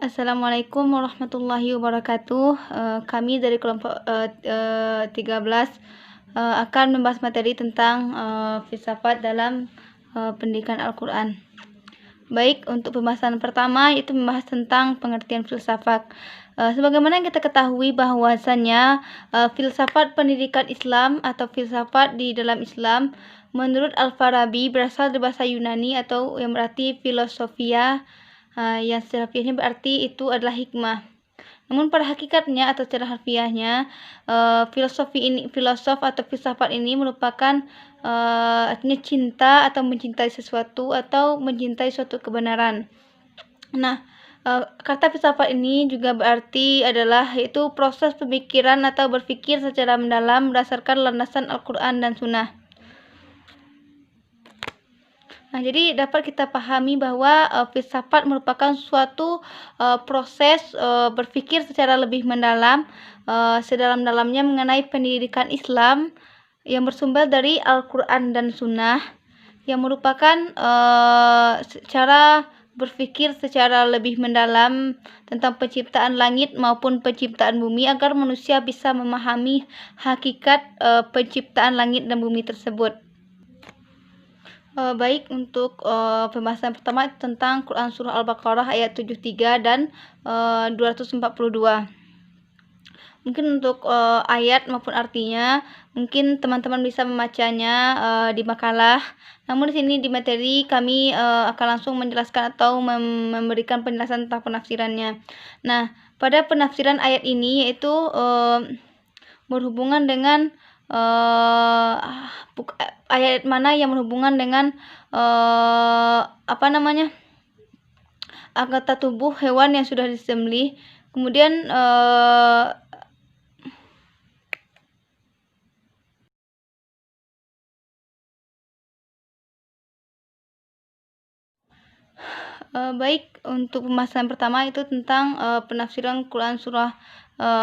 Assalamualaikum warahmatullahi wabarakatuh. Kami dari kelompok 13 akan membahas materi tentang filsafat dalam pendidikan Al-Quran. Baik, untuk pembahasan pertama yaitu membahas tentang pengertian filsafat. Sebagaimana kita ketahui bahwasannya filsafat pendidikan Islam atau filsafat di dalam Islam menurut Al-Farabi berasal dari bahasa Yunani atau yang berarti filosofia, yang secara harfiahnya berarti itu adalah hikmah. Namun pada hakikatnya atau secara harfiahnya filosof atau filsafat ini merupakan artinya cinta atau mencintai sesuatu atau mencintai suatu kebenaran. Nah, kata filsafat ini juga berarti adalah yaitu proses pemikiran atau berpikir secara mendalam berdasarkan landasan Al-Quran dan Sunnah. Nah, jadi dapat kita pahami bahwa filsafat merupakan suatu proses berpikir secara lebih mendalam, sedalam-dalamnya mengenai pendidikan Islam yang bersumber dari Al-Quran dan Sunnah, yang merupakan cara berpikir secara lebih mendalam tentang penciptaan langit maupun penciptaan bumi agar manusia bisa memahami hakikat penciptaan langit dan bumi tersebut. Baik, untuk pembahasan pertama tentang Quran Surah Al-Baqarah ayat 73 dan 242. Mungkin untuk ayat maupun artinya, mungkin teman-teman bisa membacanya di makalah. Namun di sini di materi kami akan langsung menjelaskan atau memberikan penjelasan tentang penafsirannya. Nah, pada penafsiran ayat ini yaitu berhubungan dengan ayat mana yang berhubungan dengan anggota tubuh hewan yang sudah disembelih. Kemudian baik, untuk pembahasan pertama itu tentang penafsiran Quran Surah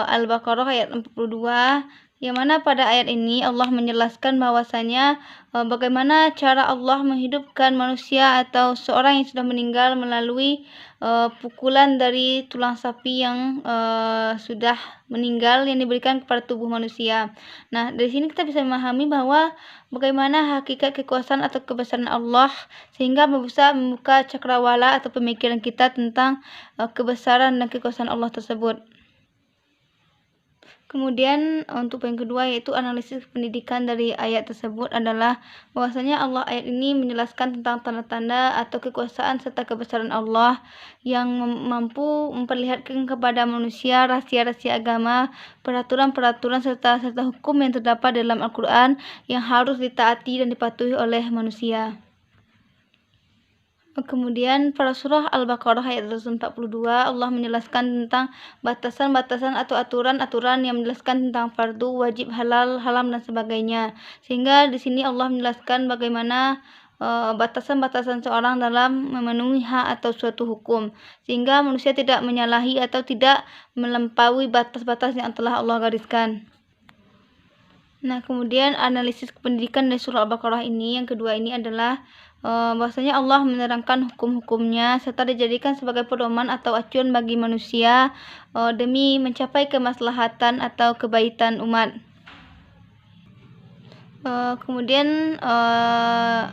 Al-Baqarah ayat 42, yang mana pada ayat ini Allah menjelaskan bahwasanya bagaimana cara Allah menghidupkan manusia atau seorang yang sudah meninggal melalui pukulan dari tulang sapi yang sudah meninggal yang diberikan kepada tubuh manusia. Nah, dari sini kita bisa memahami bahwa bagaimana hakikat kekuasaan atau kebesaran Allah sehingga bisa membuka cakrawala atau pemikiran kita tentang kebesaran dan kekuasaan Allah tersebut. Kemudian untuk yang kedua yaitu analisis pendidikan dari ayat tersebut adalah bahwasanya Allah ayat ini menjelaskan tentang tanda-tanda atau kekuasaan serta kebesaran Allah yang mampu memperlihatkan kepada manusia rahasia-rahasia agama, peraturan-peraturan serta hukum yang terdapat dalam Al-Quran yang harus ditaati dan dipatuhi oleh manusia. Kemudian pada surah Al-Baqarah ayat 142 Allah menjelaskan tentang batasan-batasan atau aturan-aturan yang menjelaskan tentang fardu, wajib, halal, haram dan sebagainya. Sehingga di sini Allah menjelaskan bagaimana batasan-batasan seorang dalam memenuhi hak atau suatu hukum, sehingga manusia tidak menyalahi atau tidak melampaui batas-batas yang telah Allah gariskan. Nah, kemudian analisis pendidikan dari surah Al-Baqarah ini yang kedua ini adalah bahwasanya Allah menerangkan hukum-hukumnya serta dijadikan sebagai pedoman atau acuan bagi manusia demi mencapai kemaslahatan atau kebaikan umat. Kemudian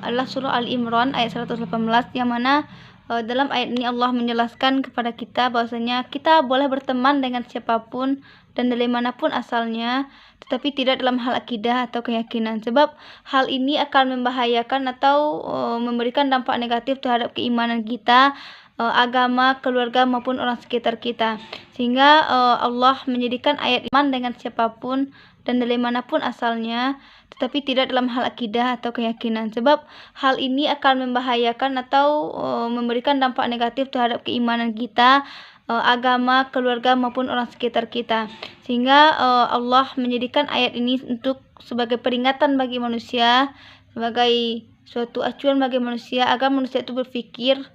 adalah surah Al-Imran ayat 118 yang mana dalam ayat ini Allah menjelaskan kepada kita bahwasanya kita boleh berteman dengan siapapun dan dari manapun asalnya, tetapi tidak dalam hal akidah atau keyakinan, sebab hal ini akan membahayakan atau memberikan dampak negatif terhadap keimanan kita, agama, keluarga maupun orang sekitar kita. Sehingga Allah menjadikan ayat iman dengan siapapun dan dari manapun asalnya, tetapi tidak dalam hal akidah atau keyakinan, sebab hal ini akan membahayakan atau memberikan dampak negatif terhadap keimanan kita, agama, keluarga maupun orang sekitar kita. Sehingga Allah menjadikan ayat ini untuk sebagai peringatan bagi manusia, sebagai suatu acuan bagi manusia agar manusia itu berpikir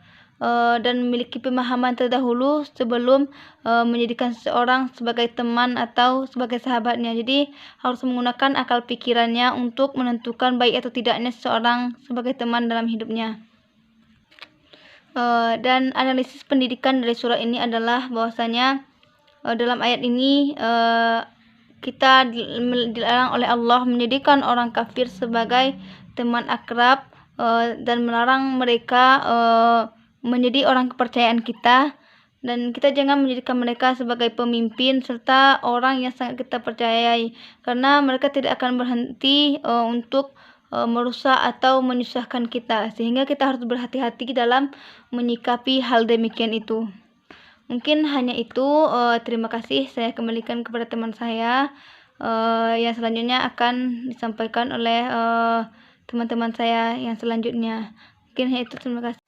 dan memiliki pemahaman terdahulu sebelum menjadikan seseorang sebagai teman atau sebagai sahabatnya. Jadi harus menggunakan akal pikirannya untuk menentukan baik atau tidaknya seseorang sebagai teman dalam hidupnya. Dan analisis pendidikan dari surah ini adalah bahwasanya dalam ayat ini kita dilarang oleh Allah menjadikan orang kafir sebagai teman akrab dan melarang mereka menjadi orang kepercayaan kita, dan kita jangan menjadikan mereka sebagai pemimpin serta orang yang sangat kita percayai, karena mereka tidak akan berhenti untuk merusak atau menyusahkan kita, sehingga kita harus berhati-hati dalam menyikapi hal demikian itu. Mungkin hanya itu. Terima kasih. Saya kembalikan kepada teman saya. Yang selanjutnya akan disampaikan oleh teman-teman saya yang selanjutnya. Mungkin hanya itu. Terima kasih.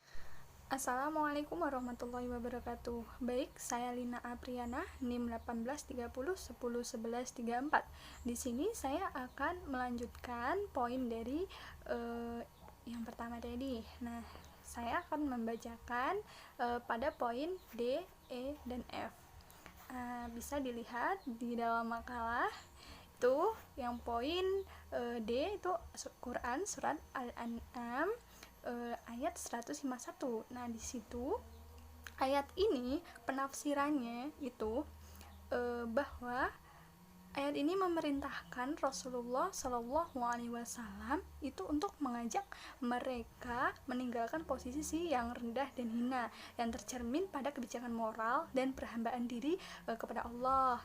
Assalamualaikum warahmatullahi wabarakatuh. Baik, saya Lina Apriana, NIM 1830101134. Di sini saya akan melanjutkan poin dari yang pertama tadi. Nah, saya akan membacakan pada poin D, E, dan F. Bisa dilihat di dalam makalah itu yang poin D itu Quran surat Al-An'am ayat 151. Nah, di situ ayat ini penafsirannya itu bahwa ayat ini memerintahkan Rasulullah Shallallahu Alaihi Wasallam itu untuk mengajak mereka meninggalkan posisi yang rendah dan hina yang tercermin pada kebijakan moral dan perhambaan diri kepada Allah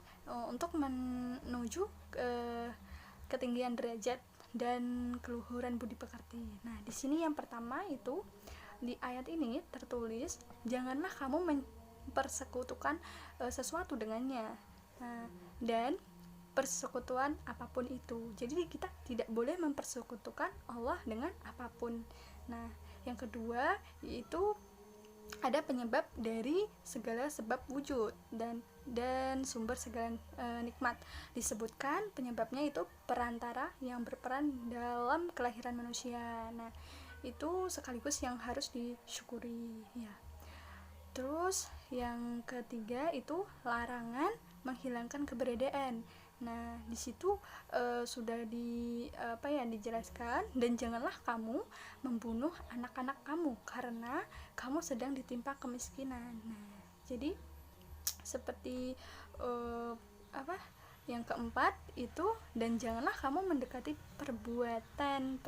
untuk menuju ketinggian derajat dan keluhuran budi pekerti. Nah, di sini yang pertama itu di ayat ini tertulis janganlah kamu mempersekutukan sesuatu dengannya. Nah, dan persekutuan apapun itu. Jadi kita tidak boleh mempersekutukan Allah dengan apapun. Nah, yang kedua yaitu ada penyebab dari segala sebab wujud dan sumber segala nikmat. Disebutkan penyebabnya itu perantara yang berperan dalam kelahiran manusia. Nah, itu sekaligus yang harus disyukuri ya. Terus yang ketiga itu larangan menghilangkan keberadaan. Nah, di situ sudah dijelaskan, dan janganlah kamu membunuh anak-anak kamu karena kamu sedang ditimpa kemiskinan. Nah, jadi seperti yang keempat itu, dan janganlah kamu mendekati perbuatan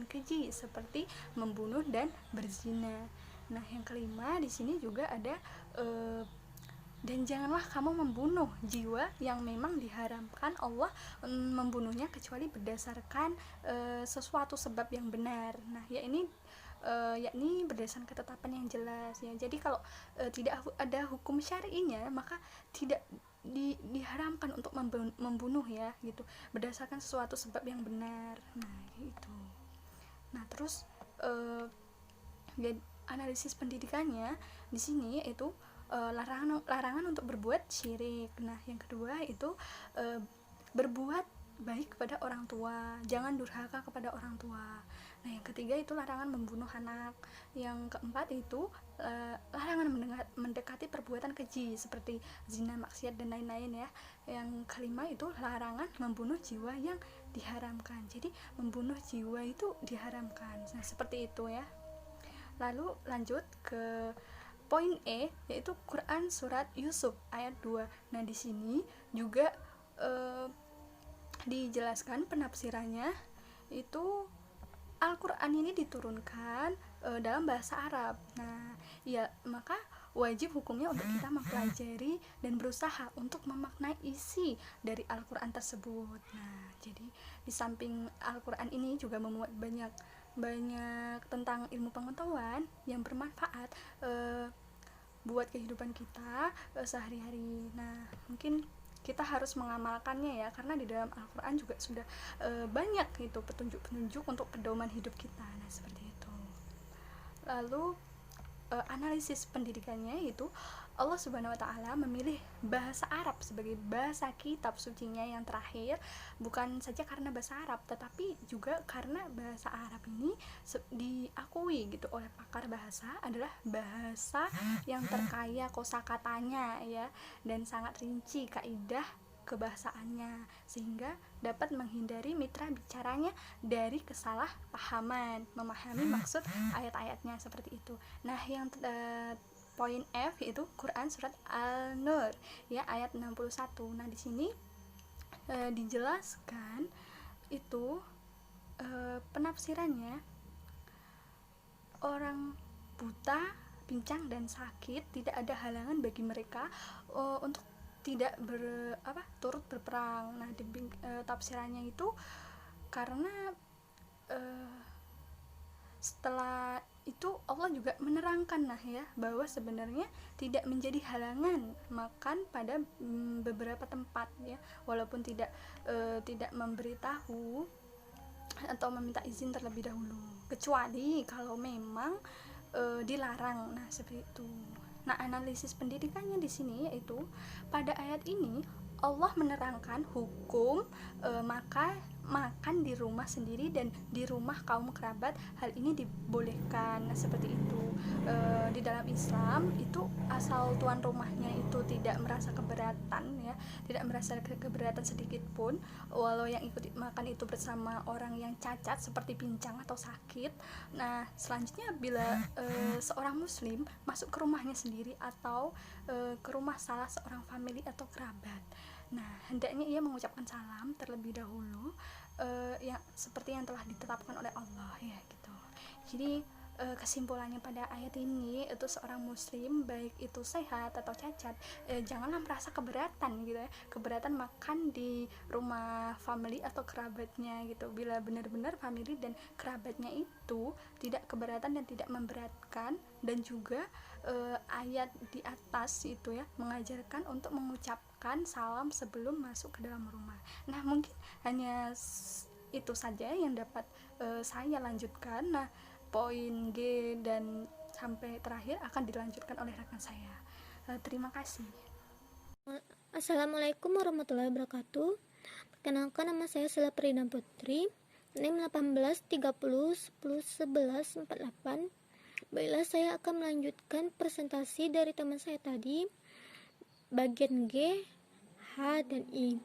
keji seperti membunuh dan berzina. Nah, yang kelima di sini juga ada dan janganlah kamu membunuh jiwa yang memang diharamkan Allah membunuhnya kecuali berdasarkan sesuatu sebab yang benar. Nah, yakni berdasarkan ketetapan yang jelas ya. Jadi kalau tidak ada hukum syar'inya, maka tidak diharamkan untuk membunuh ya gitu, berdasarkan sesuatu sebab yang benar. Nah, gitu. Nah, terus analisis pendidikannya di sini itu larangan untuk berbuat syirik. Nah, yang kedua itu berbuat baik kepada orang tua, jangan durhaka kepada orang tua. Nah, yang ketiga itu larangan membunuh anak. Yang keempat itu larangan mendekati perbuatan keji seperti zina, maksiat dan lain-lain ya. Yang kelima itu larangan membunuh jiwa yang diharamkan. Jadi membunuh jiwa itu diharamkan. Nah, seperti itu ya. Lalu lanjut ke poin E, yaitu Quran surat Yusuf ayat 2. Nah, di sini juga dijelaskan penafsirannya itu Al-Quran ini diturunkan dalam bahasa Arab. Nah, ya maka wajib hukumnya untuk kita mempelajari dan berusaha untuk memaknai isi dari Al-Quran tersebut. Nah, jadi di samping Al-Quran ini juga memuat banyak tentang ilmu pengetahuan yang bermanfaat buat kehidupan kita sehari-hari. Nah, mungkin kita harus mengamalkannya ya, karena di dalam Al-Quran juga sudah banyak itu petunjuk-petunjuk untuk pedoman hidup kita. Nah, seperti itu. Lalu analisis pendidikannya itu Allah Subhanahu wa taala memilih bahasa Arab sebagai bahasa kitab sucinya yang terakhir, bukan saja karena bahasa Arab, tetapi juga karena bahasa Arab ini diakui gitu oleh pakar bahasa adalah bahasa yang terkaya kosakatanya ya, dan sangat rinci kaidah kebahasaannya, sehingga dapat menghindari mitra bicaranya dari kesalahpahaman, memahami maksud ayat-ayatnya seperti itu. Nah, yang poin F yaitu Quran surat Al-Nur ya ayat 61. Nah, di sini dijelaskan itu penafsirannya, orang buta, pincang dan sakit tidak ada halangan bagi mereka untuk tidak turut berperang. Nah, tafsirannya itu karena setelah itu Allah juga menerangkan bahwa sebenarnya tidak menjadi halangan makan pada beberapa tempat ya, walaupun tidak memberitahu atau meminta izin terlebih dahulu, kecuali kalau memang dilarang. Nah, seperti itu. Nah, analisis pendidikannya di sini yaitu pada ayat ini Allah menerangkan hukum makan di rumah sendiri dan di rumah kaum kerabat. Hal ini dibolehkan. Nah, seperti itu. Di dalam Islam itu asal tuan rumahnya itu tidak merasa keberatan ya, tidak merasa keberatan sedikit pun, walau yang ikut makan itu bersama orang yang cacat seperti pincang atau sakit. Nah, selanjutnya bila seorang muslim masuk ke rumahnya sendiri atau ke rumah salah seorang famili atau kerabat, nah hendaknya ia mengucapkan salam terlebih dahulu yang seperti yang telah ditetapkan oleh Allah ya gitu. Jadi kesimpulannya pada ayat ini itu seorang muslim baik itu sehat atau cacat janganlah merasa keberatan gitu ya, keberatan makan di rumah family atau kerabatnya gitu, bila benar-benar family dan kerabatnya itu tidak keberatan dan tidak memberatkan. Dan juga ayat di atas itu ya mengajarkan untuk mengucapkan salam sebelum masuk ke dalam rumah. Nah, mungkin hanya itu saja yang dapat saya lanjutkan. Nah, poin G dan sampai terakhir akan dilanjutkan oleh rekan saya. Terima kasih. Assalamualaikum warahmatullahi wabarakatuh. Perkenalkan, nama saya Sela Prina Putri, NIM 1830101148. Baiklah, saya akan melanjutkan presentasi dari teman saya tadi, bagian G, H, dan I,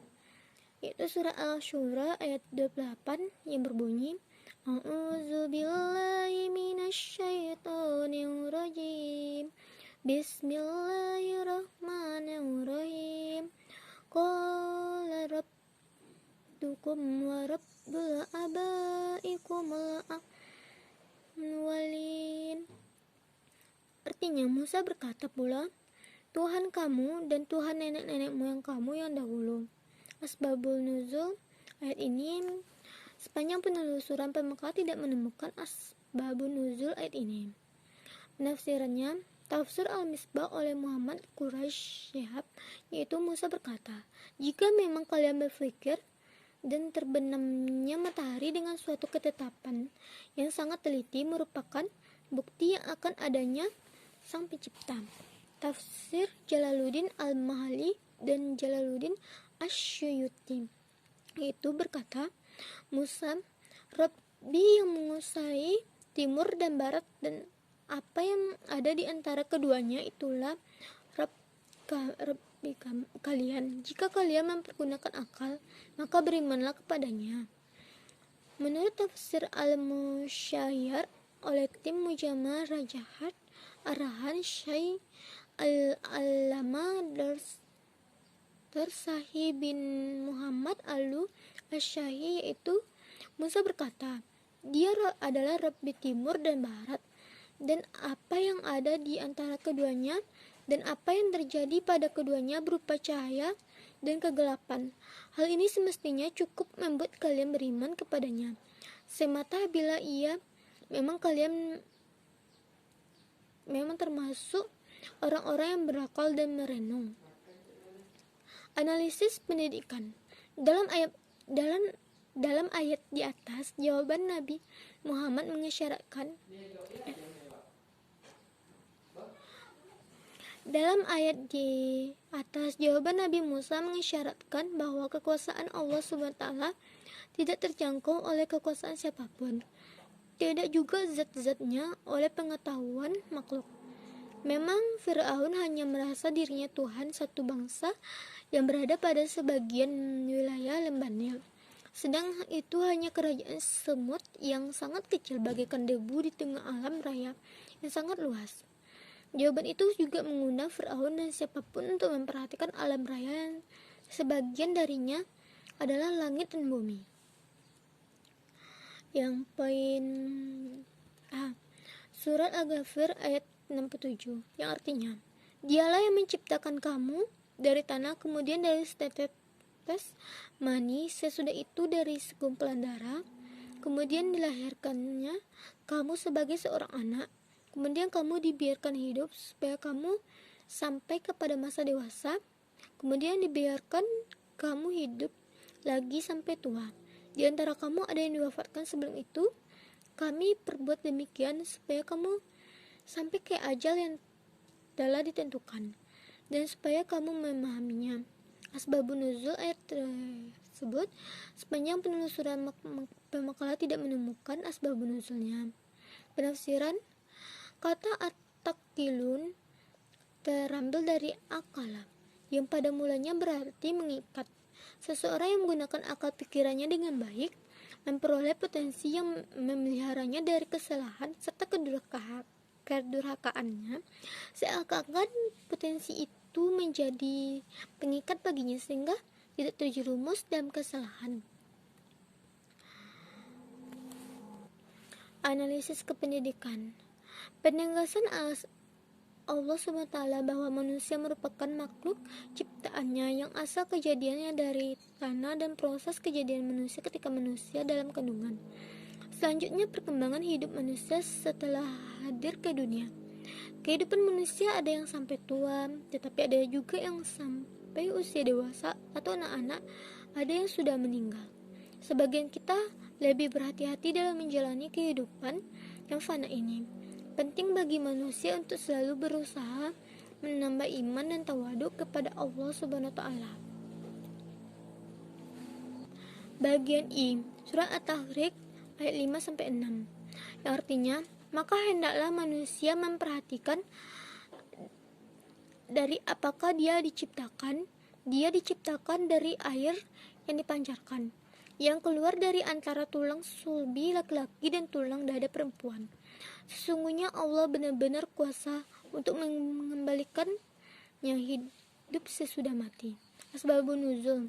yaitu surah Al-Syura ayat 28 yang berbunyi, A'udzubillahi minasyaitonirrajim. Bismillahirrahmanirrahim. Qala rabbukum wa rabbul abaikumul awwalin. Artinya, Musa berkata pula, Tuhan kamu dan Tuhan nenek-nenek moyang kamu yang dahulu. Asbabul nuzul ayat ini, sepanjang penelusuran Pemekah tidak menemukan asbabun nuzul ayat ini. Penafsirannya, tafsir Al-Misbah oleh Muhammad Quraisy Syihab, yaitu Musa berkata, jika memang kalian berpikir dan terbenamnya matahari dengan suatu ketetapan yang sangat teliti merupakan bukti yang akan adanya Sang Pencipta. Tafsir Jalaluddin Al-Mahali dan Jalaluddin Asy-Syuyuti, yaitu berkata, Musa, Rabbi yang menguasai timur dan barat dan apa yang ada di antara keduanya itulah Rabbi kalian. Jika kalian mempergunakan akal, maka berimanlah kepadanya. Menurut tafsir Al-Musyayyar oleh tim Mujamah Rajahat Arahan Syekh Al-Alama Darsahi bin Muhammad Alu Asyahi, yaitu Musa berkata, dia adalah Rabbi timur dan barat dan apa yang ada di antara keduanya dan apa yang terjadi pada keduanya berupa cahaya dan kegelapan. Hal ini semestinya cukup membuat kalian beriman kepadanya, semata bila ia memang kalian memang termasuk orang-orang yang berakal dan merenung. Analisis pendidikan. Dalam ayat di atas, jawaban Nabi Muhammad mengisyaratkan Dalam ayat di atas, jawaban Nabi Musa mengisyaratkan bahwa kekuasaan Allah SWT tidak terjangkau oleh kekuasaan siapapun, tidak juga zat-zatnya oleh pengetahuan makhluk. Memang Fir'aun hanya merasa dirinya Tuhan satu bangsa yang berada pada sebagian wilayah lembah Nil. Sedang itu hanya kerajaan semut yang sangat kecil bagaikan debu di tengah alam raya yang sangat luas. Jawaban itu juga mengundang Fir'aun dan siapapun untuk memperhatikan alam raya yang sebagian darinya adalah langit dan bumi. Yang poin A, Surat Al-Ghafir ayat 67, yang artinya, Dialah yang menciptakan kamu dari tanah, kemudian dari setetes mani, sesudah itu dari segumpalan darah, kemudian dilahirkannya kamu sebagai seorang anak, kemudian kamu dibiarkan hidup supaya kamu sampai kepada masa dewasa, kemudian dibiarkan kamu hidup lagi sampai tua. Di antara kamu ada yang diwafatkan sebelum itu. Kami perbuat demikian supaya kamu sampai ke ajal yang telah ditentukan, dan supaya kamu memahaminya. Asbabun nuzul ayat tersebut, sepanjang penelusuran pemakalah tidak menemukan asbabun nuzulnya. Penafsiran, kata at-taqilun terambil dari akala, yang pada mulanya berarti mengikat. Seseorang yang menggunakan akal pikirannya dengan baik memperoleh potensi yang memeliharanya dari kesalahan serta kedurhakaannya, seakan-akan potensi itu menjadi pengikat baginya sehingga tidak terjerumus dalam kesalahan. Analisis kependidikan. Penegasan Allah SWT bahwa manusia merupakan makhluk ciptaannya yang asal kejadiannya dari tanah dan proses kejadian manusia ketika manusia dalam kandungan. Selanjutnya, perkembangan hidup manusia setelah hadir ke dunia. Kehidupan manusia ada yang sampai tua, tetapi ada juga yang sampai usia dewasa atau anak-anak, ada yang sudah meninggal. Sebagian kita lebih berhati-hati dalam menjalani kehidupan yang fana ini. Penting bagi manusia untuk selalu berusaha menambah iman dan tawaduk kepada Allah Subhanahu wa taala. Bagian I, Surah At-Tahrik ayat 5 sampai 6. Yang artinya, maka hendaklah manusia memperhatikan dari apakah dia diciptakan. Dia diciptakan dari air yang dipancarkan, yang keluar dari antara tulang sulbi laki-laki dan tulang dada perempuan. Sesungguhnya Allah benar-benar kuasa untuk mengembalikan yang hidup sesudah mati. Asbabun nuzul.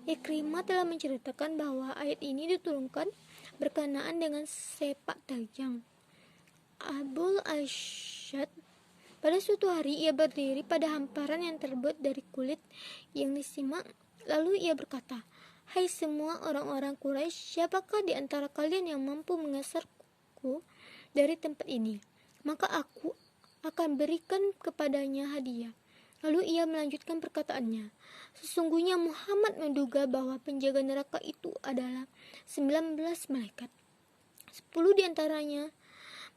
Ikrimah telah menceritakan bahwa ayat ini diturunkan berkenaan dengan sepak terjang. Abul Asyad, pada suatu hari ia berdiri pada hamparan yang terbuat dari kulit yang disimak, lalu ia berkata, "Hai semua orang-orang Quraisy, siapakah di antara kalian yang mampu mengeserku dari tempat ini? Maka aku akan berikan kepadanya hadiah." Lalu ia melanjutkan perkataannya, "Sesungguhnya Muhammad menduga bahwa penjaga neraka itu adalah 19 malaikat. 10 di antaranya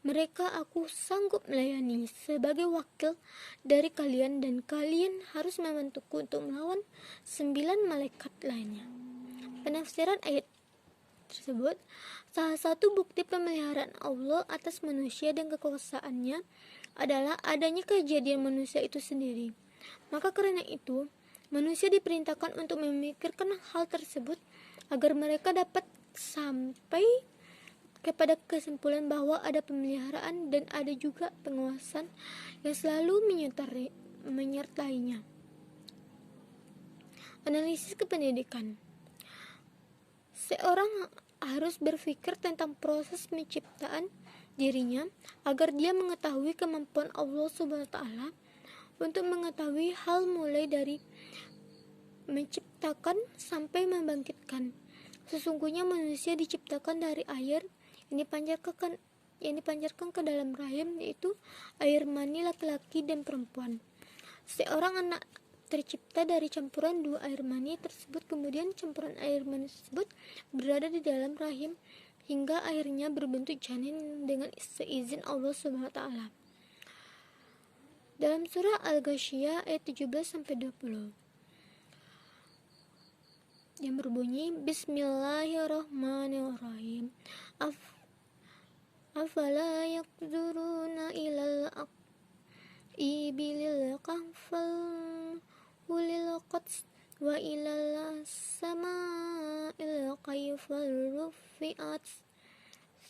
mereka aku sanggup melayani sebagai wakil dari kalian, dan kalian harus membantuku untuk melawan 9 malaikat lainnya." Penafsiran ayat tersebut, salah satu bukti pemeliharaan Allah atas manusia dan kekuasaannya adalah adanya kejadian manusia itu sendiri. Maka karena itu, manusia diperintahkan untuk memikirkan hal tersebut agar mereka dapat sampai kepada kesimpulan bahwa ada pemeliharaan dan ada juga pengawasan yang selalu menyertainya. Analisis kependidikan. Seorang harus berpikir tentang proses penciptaan dirinya agar dia mengetahui kemampuan Allah Subhanahu wa taala untuk mengetahui hal mulai dari menciptakan sampai membangkitkan. Sesungguhnya manusia diciptakan dari air yang dipancarkan ke dalam rahim, yaitu air mani laki-laki dan perempuan. Seorang anak tercipta dari campuran dua air mani tersebut, kemudian campuran air mani tersebut berada di dalam rahim hingga akhirnya berbentuk janin dengan seizin Allah Subhanahu wa taala. Dalam surah Al-Ghasyiyah ayat 17-20 yang berbunyi, Bismillahirrahmanirrahim. Afala yaqduruna ilal ibilil kahfal ulil qads wa ilal sama'il kayfal rufi'at.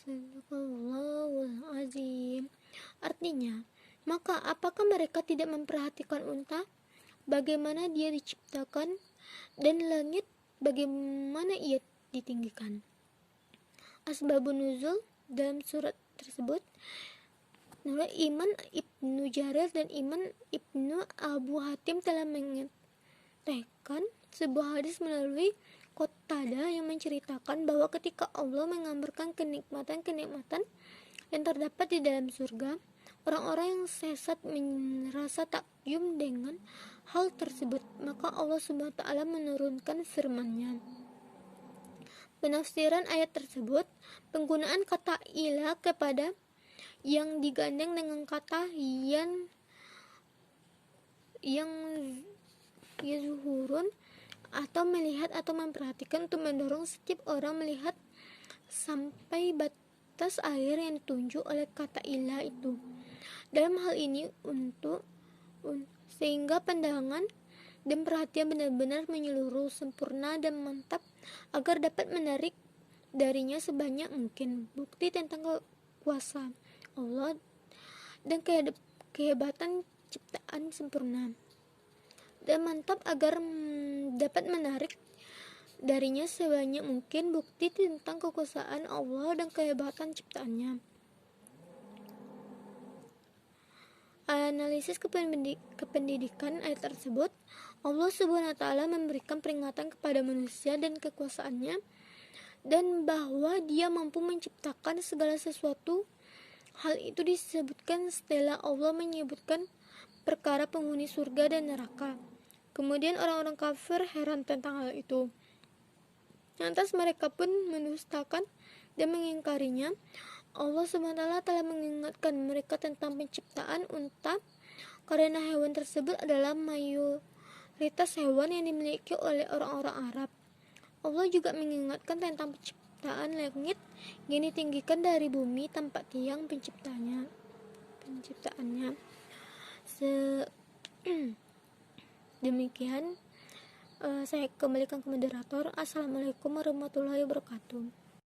Sadaqallahul azim. Artinya, maka apakah mereka tidak memperhatikan unta, bagaimana dia diciptakan, dan langit bagaimana ia ditinggikan. Asbabun nuzul dalam surat tersebut, Iman Ibnu Jarir dan Iman Ibnu Abu Hatim telah mengatakan sebuah hadis melalui Qatadah yang menceritakan bahwa ketika Allah menggambarkan kenikmatan-kenikmatan yang terdapat di dalam surga, orang-orang yang sesat merasa takjub dengan hal tersebut, maka Allah Subhanahu wa taala menurunkan firman-Nya. Penafsiran ayat tersebut, penggunaan kata ila kepada yang digandeng dengan kata yang yazhurun atau melihat atau memperhatikan untuk mendorong setiap orang melihat sampai batas akhir yang ditunjuk oleh kata ilah itu. Dalam hal ini sehingga pandangan dan perhatian benar-benar menyeluruh, sempurna dan mantap agar dapat menarik darinya sebanyak mungkin bukti tentang kuasa Allah dan kehebatan ciptaan sempurna, dan mantap agar dapat menarik darinya sebanyak mungkin bukti tentang kekuasaan Allah dan kehebatan ciptaannya. Analisis kependidikan ayat tersebut, Allah Subhanahu wa taala memberikan peringatan kepada manusia dan kekuasaannya, dan bahwa Dia mampu menciptakan segala sesuatu. Hal itu disebutkan setelah Allah menyebutkan perkara penghuni surga dan neraka. Kemudian orang-orang kafir heran tentang hal itu. Lantas mereka pun mendustakan dan mengingkarinya. Allah SWT telah mengingatkan mereka tentang penciptaan unta, karena hewan tersebut adalah mayoritas hewan yang dimiliki oleh orang-orang Arab. Allah juga mengingatkan tentang penciptaan langit yang ditinggikan dari bumi tanpa tiang penciptaannya. Demikian, saya kembalikan ke moderator. Assalamualaikum warahmatullahi wabarakatuh.